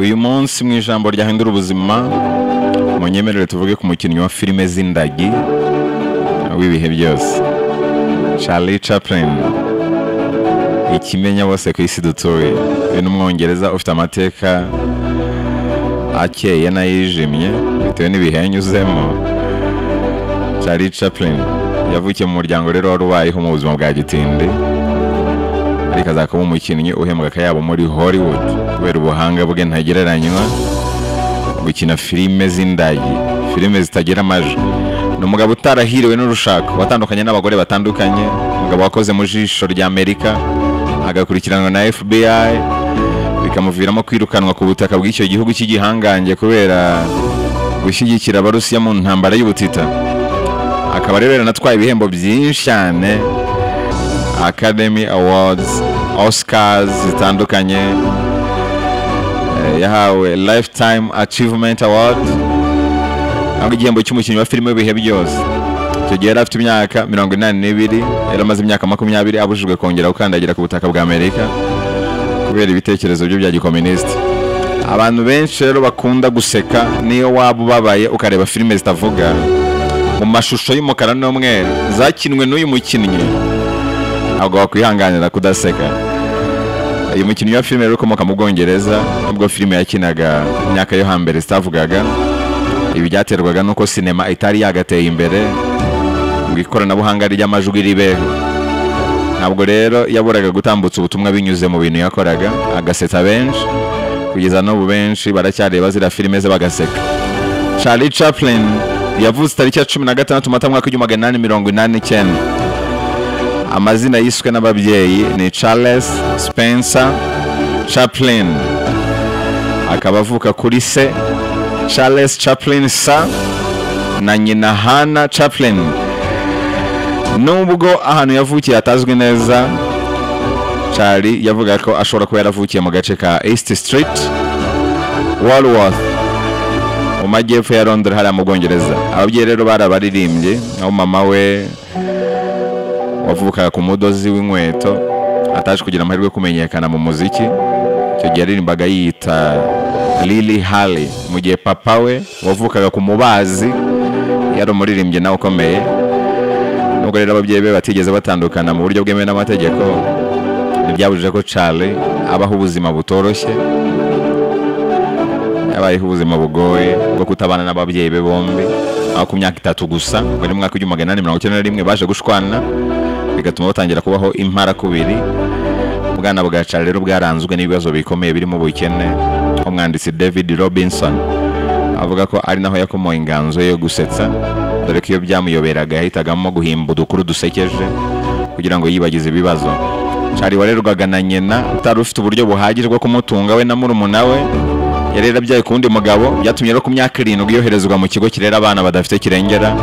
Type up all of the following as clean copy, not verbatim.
uyu munsi mu ijambo ryahindura ubuzima munyemerere tuvuge ku mukinnyi wa filime z'indagi w'ibihe byose Charlie Chaplin, ikimenya bose ku isi dutuye. Uyu ni umwongereza ufite amateka akeye n'ayijimye bitewe n'ibihe yanyuzemo. Charlie Chaplin yavukiye mu muryango rero wari ubayeho mu buzima bwa gitindi, ariko azakaba umukinnyi uhembwa akayabo muri Hollywood kubera ubuhanga bwe ntagereranywa gukina filime z'indagi, filime zitagira amajwi. Ni umugabo utarahiriwe n'urushako, watandukanye n'abagore batandukanye, umugabo wakoze mu jisho rya Amerika agakurikiranwa na FBI bikamuviramo kwirukanwa ku butaka bw'icyo gihugu cy'igihangange kubera gushyigikira Abarusiya mu ntambara y'ubutita. Akaba rero yanatwaye ibihembo byinshi cyane, Academy Awards, Oscars zitandukanye, yahawe Lifetime Achievement Award, aho igihembo cy'umukinnyi wa filime w'ibihe byose. Icyo gihe yari afite imyaka 82, yari amaze imyaka 20 abujijwe kongera gukandagira ku butaka bwa Amerika kubera ibitekerezo bye bya gikomunisiti. Abantu benshi rero bakunda guseka niyo waba ubabaye ukareba filime zitavuga mu mashusho y'umukara n'umweru zakinwe n'uyu mukinnyi, ntabwo wakwihanganira kudaseka. Uyu mukinnyi wa filime rero ukomoka mu Bwongereza, nubwo filime yakinaga imyaka yo hambere zitavugaga, ibi byaterwaga nuko sinema itari yagateye imbere ngo ikoranabuhanga ry'amajwi ribeho. Ntabwo rero yaburaga gutambutsa ubutumwa binyuze mu bintu yakoraga, agasetsa benshi, kugeza n'ubu benshi baracyareba zira filime ze bagaseka. Charlie Chaplin yavutse tariki ya 16 Mata mwaka w'1889. Amazina yiswe n'ababyeyi ni Charles Spencer Chaplin, akaba avuka kuri se Charles Chaplin sa na nyina Hannah Chaplin. Nubwo ahantu yavukiye atazwi neza, Charlie yavuga ko ashobora kuba yaravukiye mu gace ka East Street, Walworth, mu majyepfo ya Londres hariya mu Bwongereza. Ababyeyi rero barabaririmbye, aho mama we wavukaga ku mudozi w'inkweto ataje kugira amahirwe yo kumenyekana mu muziki. Icyo gihe yaririmbaga yita Lily Harley, mu gihe papa we wavukaga ku mubazi yari umuririmbyi nawe ukomeye. Nubwo rero ababyeyi be batigeze batandukana mu buryo bwemewe n'amategeko, ntibyabujije ko Charlie abaho ubuzima butoroshye, yabayeho ubuzima bugoye bwo kutabana n'ababyeyi be bombi. Aho ku myaka 3 gusa, muri mwaka w'1891 baje gushwana, bigatuma batangira kubaho impara kubiri. Ubwana bwa Charlie rero bwaranzwe n'ibibazo bikomeye birimo ubukene. Umwanditsi David Robinson avuga ko ari naho yakomoye inganzo yo gusetsa, dore ko iyo byamuyoberaga yahitagamo guhimba udukuru dusekeje kugira ngo yibagize ibibazo. Charlie warerwaga na nyina utari ufite uburyo buhagije bwo kumutunga we na murumuna we, yari yarabyaye ku wundi mugabo, byatumye rero ku myaka 7 yoherezwa mu kigo kirera abana badafite kirengera,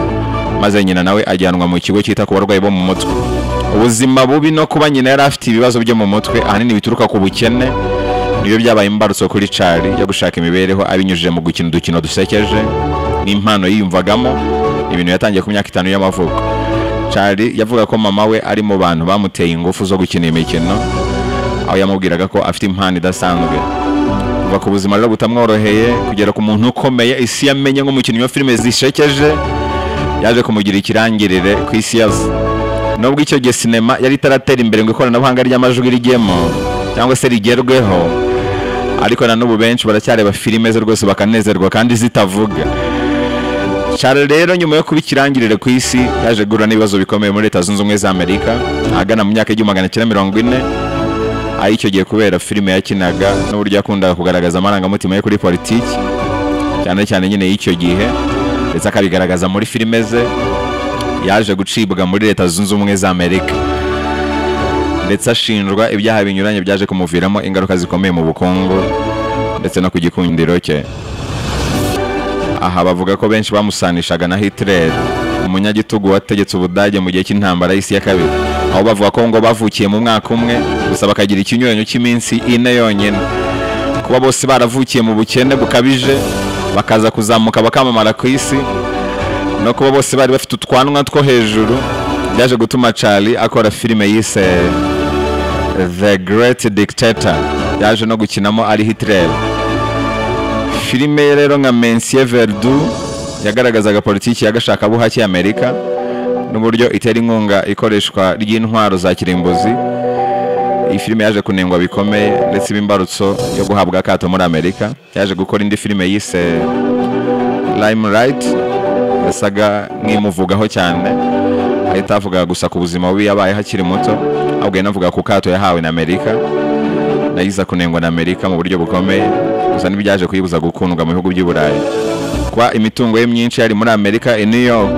maze nyina nawe ajyanwa mu kigo cyita ku barwayi bo mu mutwe. Ubuzima bubi no kuba nyina yari afite ibibazo byo mu mutwe ahanini bituruka ku bukene, niyo byabaye imbarutso kuri Charlie yo gushaka imibereho abinyujije mu gukina udukino dusekeje n'impano yiyumvagamo. Ibintu yatangiye ku myaka 5 y'amavuko. Charlie yavuga ko mama we ari mu bantu bamuteye ingufu zo gukina imikino, aho yamubwiraga ko afite impano idasanzwe. Kuva ku buzima rero butamworoheye kugera ku muntu ukomeye isi yamenye nk'umukinnyi wa filime zishekeje, yaje kumugira ikirangirire ku isi yose. Nubwo icyo gihe sinema yari itaratera imbere ngo ikoranabuhanga ry'amajwi rigemo cyangwa se rigerweho, ariko na n'ubu benshi baracyareba filime ze rwose bakanezerwa kandi zitavuga. Charlie rero nyuma yo kuba ikirangirire ku isi yaje guhura n'ibibazo bikomeye muri Leta Zunze Ubumwe za Amerika ahagana mu myaka y'1940, aho icyo gihe kubera filime yakinaga n'uburyo yakundaga kugaragaza amarangamutima ye kuri politiki cyane cyane nyine y'icyo gihe, ndetse akabigaragaza muri filime ze, yaje gucibwa muri Leta Zunze Ubumwe za Amerika, ndetse ashinjwa ibyaha binyuranye byaje kumuviramo ingaruka zikomeye mu bukungu ndetse no ku gikundiro cye. Aha bavuga ko benshi bamusanishaga na Hitler, umunyagitugu wategetse Ubudage mu gihe cy'intambara y'isi ya kabiri, aho bavuga ko ngo bavukiye mu mwaka umwe gusa bakagira ikinyuranyo cy'iminsi 4 yonyine. Kuba bose baravukiye mu bukene bukabije bakaza kuzamuka bakamamara ku isi, no kuba bose bari bafite utwanwa two hejuru, byaje gutuma Charlie akora filime yise The Great Dictator, yaje no gukinamo ari Hitler. filime rero nka Monsieur Verdu yagaragazaga politiki y'agashaka buhake Amerika n'uburyo itera inkunga ikoreshwa ry'intwaro za kirimbuzi. Iyi filime yaje kunengwa bikomeye ndetse bimbarutso yo guhabwa akato muri Amerika. Yaje gukora indi filime yise Limelight yasaga nk'imuvugaho cyane, ahita avuga gusa ku buzima bubi yabaye hakiri muto, ahubwo yanavuga ku kato yahawe na Amerika, nayiza kunengwa na Amerika mu buryo bukomeye, gusa n'ibyaje kuyibuza gukundwa mu bihugu by'i Burayi. Kwa imitungo ye myinshi yari muri Amerika i New York,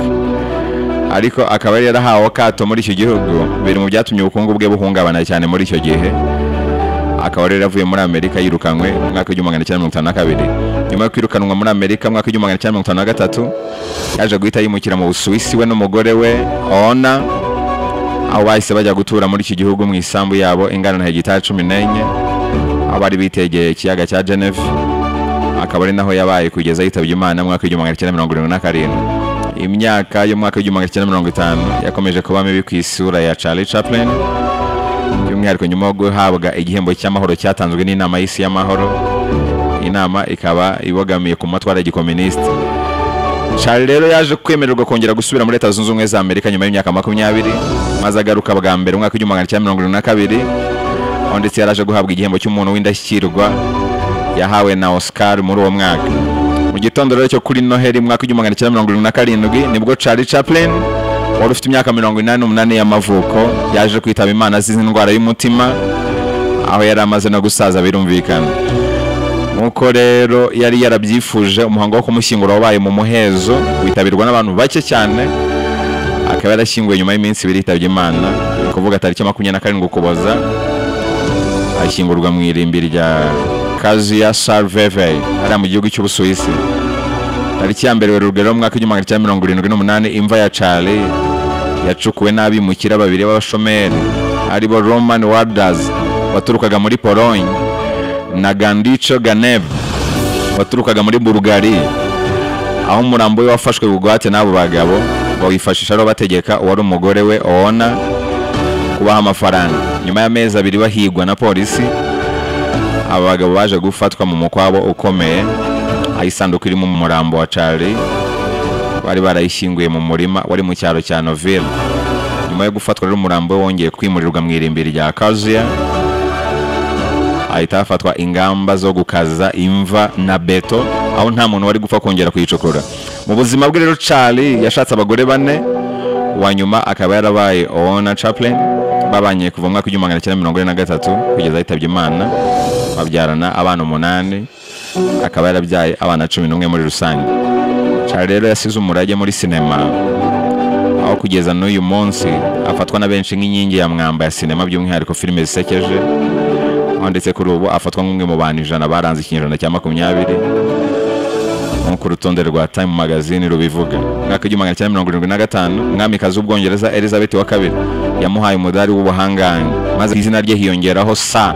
ariko akaba yari yarahawe akato muri icyo gihugu, biri mu byatumye ubukungu bwe buhungabana cyane muri icyo gihe. Akaba rero avuye muri Amerika yirukanywe mu mwaka w'1952. Nyuma yo kwirukanwa muri Amerika mu mwaka w'1953 yaje guhita yimukira mu Busuwisi we n'umugore we Ona, aho bahise bajya gutura muri iki gihugu mu isambu yabo ingana na hegitari 14, aho bari bitegeye ikiyaga cya Geneve. Akaba ari naho yabaye kugeza yitabye Imana mu mwaka w'1977. Imyaka yo mu mwaka w'1950 yakomeje kuba mibi ku isura ya Charlie Chaplin, by'umwihariko nyuma yo guhabwa igihembo cy'amahoro cyatanzwe n'inama y'isi y'amahoro. Inama ikaba ibogamiye ku matwara y'igikomuniste. Charlie rero yaje kwemererwa kongera gusubira muri Leta Zunze Ubumwe za Amerika nyuma y'imyaka 20, maze agaruka bwa mbere mu mwaka w'1972, aho ndetse yaraje guhabwa igihembo cy'umuntu w'indashyikirwa yahawe na Oscar muri uwo mwaka. Mu gitondo rero cyo kuri Noheli mu mwaka w'1977 nibwo Charlie Chaplin wari ufite imyaka 88 y'amavuko yaje kwitaba Imana azize indwara y'umutima, aho yari amaze no gusaza birumvikana. Nuko rero yari yarabyifuje, umuhango wo kumushyingura wabaye mu muhezo witabirwa n'abantu bake cyane. Akaba yarashyinguwe nyuma y'iminsi 2 yitabye Imana, kuvuga tariki 27 Ukuboza, ashyingurwa mu irimbi rya Kazuya Sarveve ari mu gihugu cy'Ubusuwisi. Tariki ya mbere Werurwe mu mwaka w'1978 imva ya Charlie yacukuwe n'abimukira babiri b'abashomeri aribo Roman Warders waturukaga muri Pologne na Gandicho Ganev waturukaga muri Bulgaria, aho umurambo we wafashwe bugwate n'abo bagabo bawifashisha ro bategeka uwari umugore we Ona kubaha amafaranga. Nyuma y'amezi 2 bahigwa na polisi, abagabo baje gufatwa mu mukwabo ukomeye, ayisanduku iri mu murambo wa Charlie bari barayishyinguye mu murima wari mu cyaro cya Noville. Nyuma yo gufatwa rero umurambo we wongeye kwimurirwa mu irimbi rya Kazuya, ahita hafatwa ingamba zo gukaza imva na beto, aho nta muntu wari gupfa kongera kuyicukura. Mu buzima bwe rero Charlie yashatse abagore 4, wa nyuma akaba yarabaye Ona Chaplin, babanye kuva mu mwaka w'1943 kugeza yitabye Imana, babyarana abana 8, akaba yarabyaye abana 11 muri rusange. Charlie rero yasize umurage muri sinema, aho kugeza n'uyu munsi afatwa na benshi nk'inkingi ya mwamba ya sinema, by'umwihariko filime zisekeje, ndetse kuri ubu afatwa nk'umwe mu bantu 100 baranze ikinyejana cya 20 nk'uko urutonde rwa Time Magazine rubivuga. Mwaka w'1975 umwamikazi w'Ubwongereza Elizabeth wa II yamuhaye umudari w'ubuhangange, maze izina rye hiyongeraho Sir,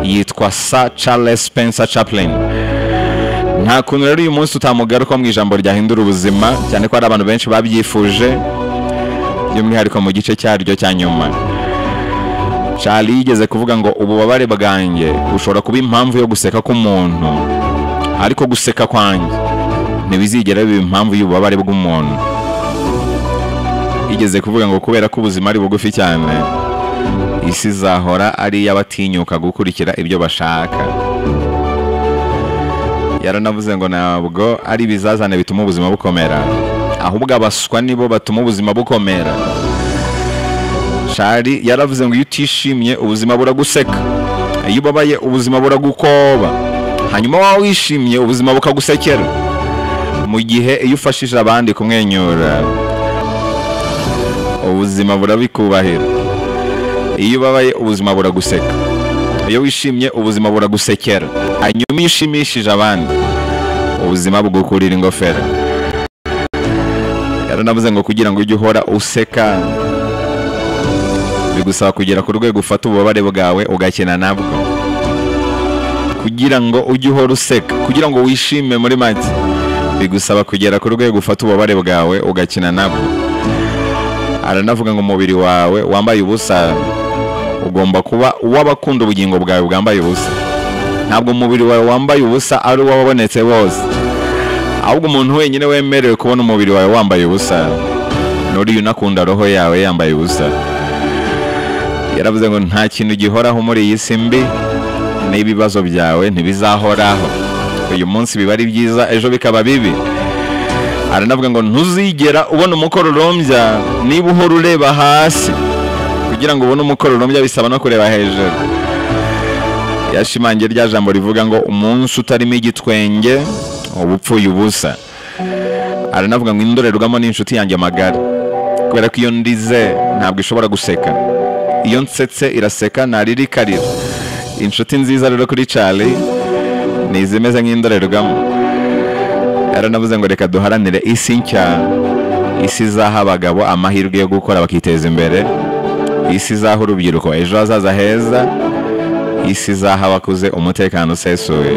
yitwa Sir Charles Spencer Chaplin. Nta kuntu rero uyu munsi utamugaruka mu ijambo ryahindura ubuzima, cyane ko ari abantu benshi babyifuje, by'umwihariko mu gice cyaryo cya nyuma. Charlie yigeze kuvuga ngo ububabare bwanjye bushobora kuba impamvu yo guseka k'umuntu, ariko guseka kwanjye ntibizigera biba impamvu y'ububabare bw'umuntu. Yigeze kuvuga ngo kubera ko ubuzima ari bugufi cyane, isi zahora ari y'abatinyuka gukurikira ibyo bashaka. Yaranavuze ngo ntabwo ari bizazane bituma ubuzima bukomera, ahubwo abaswa nibo batuma ubuzima bukomera. Charlie yaravuze ngo iyo utishimye ubuzima buraguseka, iyo ubabaye ubuzima buragukoba, hanyuma wawe wishimye ubuzima bukagusekera. Mu gihe iyo ufashije abandi kumwenyura ubuzima burabikubahira, iyo ubabaye ubuzima buraguseka, iyo wishimye ubuzima buragusekera, hanyuma iyo ushimishije abandi ubuzima bugukurira ingofero. Yaranavuze ngo kugira ngo ujye uhora useka bigusaba kugera ku rwego ufata ububabare bwawe ugakina nabwo. Kugira ngo ujye uhora useka, kugira ngo wishime muri make, bigusaba kugera ku rwego ufata ububabare bwawe ugakina nabwo. Aranavuga ngo umubiri wawe wambaye ubusa ugomba kuba uw'abakunda ubugingo bwawe bwambaye ubusa. ntabwo umubiri wawe wambaye ubusa ari uwo wabonetse bose, ahubwo umuntu wenyine wemerewe kubona umubiri wawe wambaye ubusa nuriya unakunda roho yawe yambaye ubusa. Yaravuze ngo nta kintu gihoraho muri iyi si mbi, n'ibibazo byawe ntibizahoraho. Uyu munsi biba ari byiza, ejo bikaba bibi. Aranavuga ngo ntuzigera ubona umukororombya niba uhora ureba hasi. Kugira ngo ubone umukororombya bisaba no kureba hejuru. Yashimangiye rya jambo rivuga ngo umunsi utarimo igitwenge uba upfuye ubusa. Aranavuga ngo indorerwamo n'inshuti yanjye magara, kubera ko iyo ndize ntabwo ishobora guseka, iyo nsetse iraseka narira ikarira. Inshuti nziza rero kuri Charlie ni izimeze nk'indorerwamo. Yaranavuze ngo reka duharanire isi nshya, isi izaha abagabo amahirwe yo gukora bakiteza imbere, isi izaha urubyiruko ejo hazaza heza, isi izaha abakuze umutekano usesuye.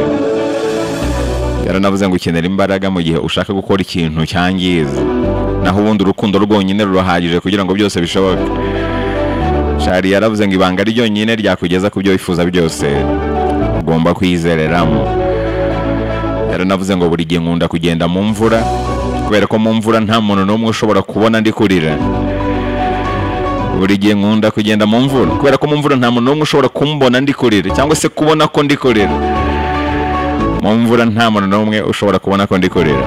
Yaranavuze ngo ukenera imbaraga mu gihe ushaka gukora ikintu cyangiza, naho ubundi urukundo rwonyine rurahagije kugira ngo byose bishoboke. Charlie yaravuze ngo ibanga ryonyine ryakugeza ku byo wifuza byose ugomba kwizereramo. Yaranavuze ngo buri gihe nkunda kugenda mu mvura, kubera ko mu mvura nta muntu n'umwe ushobora kubona ndi kurira. Buri gihe nkunda kugenda mu mvura, kubera ko mu mvura nta muntu n'umwe ushobora kumbona ndi kurira cyangwa se kubona ko ndi kurira. Mu mvura nta muntu n'umwe ushobora kubona ko ndi kurira.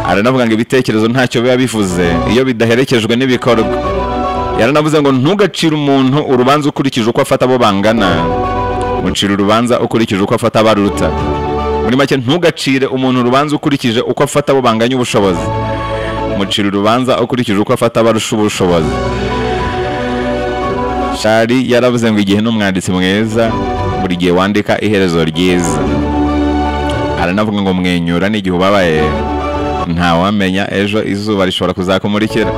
Aranavuga ngo ibitekerezo ntacyo biba bivuze iyo bidaherekejwe n'ibikorwa. Yaranavuze ngo ntugacire umuntu urubanza ukurikije uko afata abo bangana, mucire urubanza ukurikije uko afata abaruta. Muri make ntugacire umuntu urubanza ukurikije uko afata abo banganya ubushobozi, mucire urubanza ukurikije uko afata abarusha ubushobozi. Charlie yaravuze ngo igihe n'umwanditsi mwiza, buri gihe wandika iherezo ryiza. Aranavuga ngo mwenyura n'igihe ubabaye, ntawamenya ejo izuba rishobora kuzakumurikira.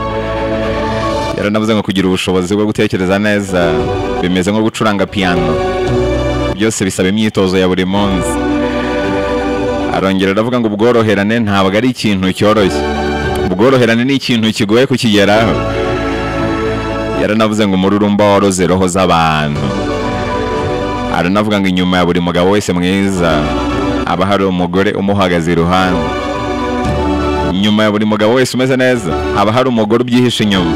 Yaranavuze ngo kugira ubushobozi bwo gutekereza neza bimeze nko gucuranga piano, byose bisaba imyitozo ya buri munsi. Arongera aravuga ngo ubworoherane ntabwo ari ikintu cyoroshye, ubworoherane ni ikintu kigoye kukigeraho. Yaranavuze ngo umururumba woroze roho z'abantu. Aranavuga ngo inyuma ya buri mugabo wese mwiza haba hari umugore umuhagaze iruhande. Inyuma ya buri mugabo wese umeze neza haba hari umugore ubyihishe inyuma.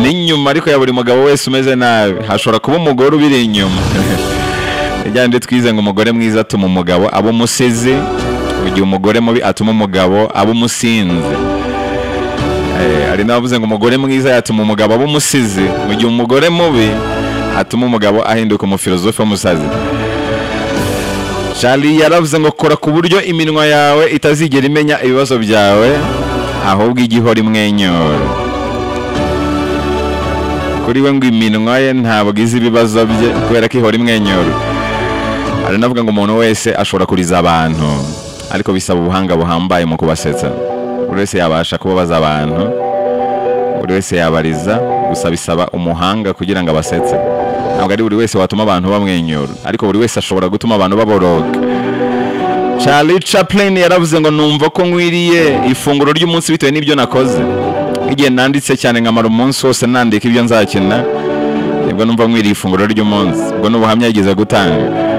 N'inyuma ariko ya buri mugabo wese umeze nabi hashobora kuba umugore ubiri inyuma. Ijyande twize ngo umugore mwiza atuma umugabo aba umusizi, mu gihe umugore mubi atuma umugabo aba umusinzi. Ari navuze ngo umugore mwiza yatuma umugabo aba umusizi, mu gihe umugore mubi atuma umugabo ahinduka umufilozofe w'umusazi. Charlie yaravuze ngo kora ku buryo iminwa yawe itazigera imenya ibibazo byawe, ahubwo igihora imwenyura. Kuri we ngo iminwa ye ntabwo izi ibibazo bye kubera ko ihora imwenyura. Aranavuga ngo umuntu wese ashobora kuriza abantu, ariko bisaba ubuhanga buhambaye mu kubasetsa. Buri wese yabasha kubabaza abantu, buri wese yabariza, gusa bisaba umuhanga kugira ngo abasetse. Ntabwo ari buri wese watuma abantu bamwenyura, ariko buri wese ashobora gutuma abantu baboroga. Charlie Chaplin yaravuze ngo numva ko nkwiriye ifunguro ry'umunsi bitewe n'ibyo nakoze. Igihe nanditse cyane nkamara umunsi wose nandika ibyo nzakina, nibwo numva nkwiriye ifunguro ry'umunsi. Ubwo n'ubuhamya yigeze gutanga.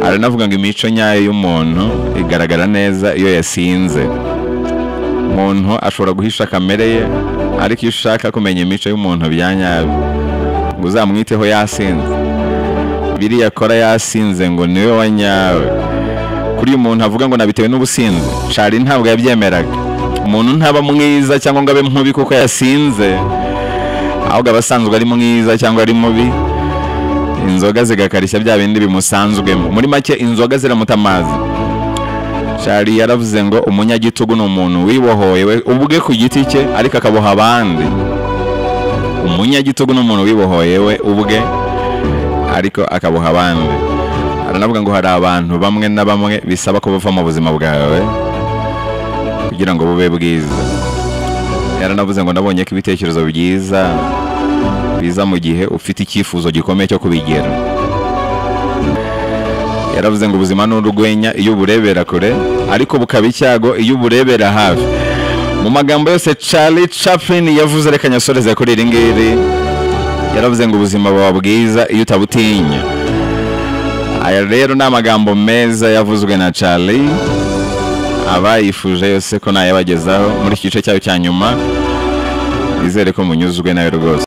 Aranavuga ngo imico nyayo y'umuntu igaragara neza iyo yasinze. Umuntu ashobora guhisha kamere ye, ariko iyo ushaka kumenya imico y'umuntu byanyabyo ngo uzamwiteho yasinze. Biriya akora yasinze ngo niwe wanyawe. Kuri uyu muntu avuga ngo nabitewe n'ubusinzi, Charlie ntabwo yabyemeraga. Umuntu ntaba mwiza cyangwa ngo abe mubi kuko yasinze, ahubwo aba asanzwe ari mwiza cyangwa ari mubi, inzoga zigakarishya bya bindi bimusanzwemo. Muri make inzoga ziramutamaza. Charlie yaravuze ngo umunyagitugu ni umuntu wibohoye we ubwe ku giti cye ariko akaboha abandi. Umunyagitugu ni umuntu wibohoye we ubwe ariko akaboha abandi. Aranavuga ngo hari abantu bamwe na bamwe bisaba ko bava mu buzima bwawe kugira ngo bube bwiza. Yaranavuze ngo nabonye ko ibitekerezo byiza biza mu gihe ufite icyifuzo gikomeye cyo kubigera. Yaravuze ngo ubuzima n'urwenya iyo uburebera kure, ariko bukaba icyago iyo uburebera hafi. Mu magambo yose Charlie Chaplin yavuze, reka nyasoreze kuri iri ngiri. Yaravuze ngo ubuzima buba bwiza iyo utabutinya. aya rero ni amagambo meza yavuzwe na Charlie, abayifuje yose ko nayabagezaho muri iki gice cyayo cya nyuma. Nizere ko munyuzwe nawe rwose.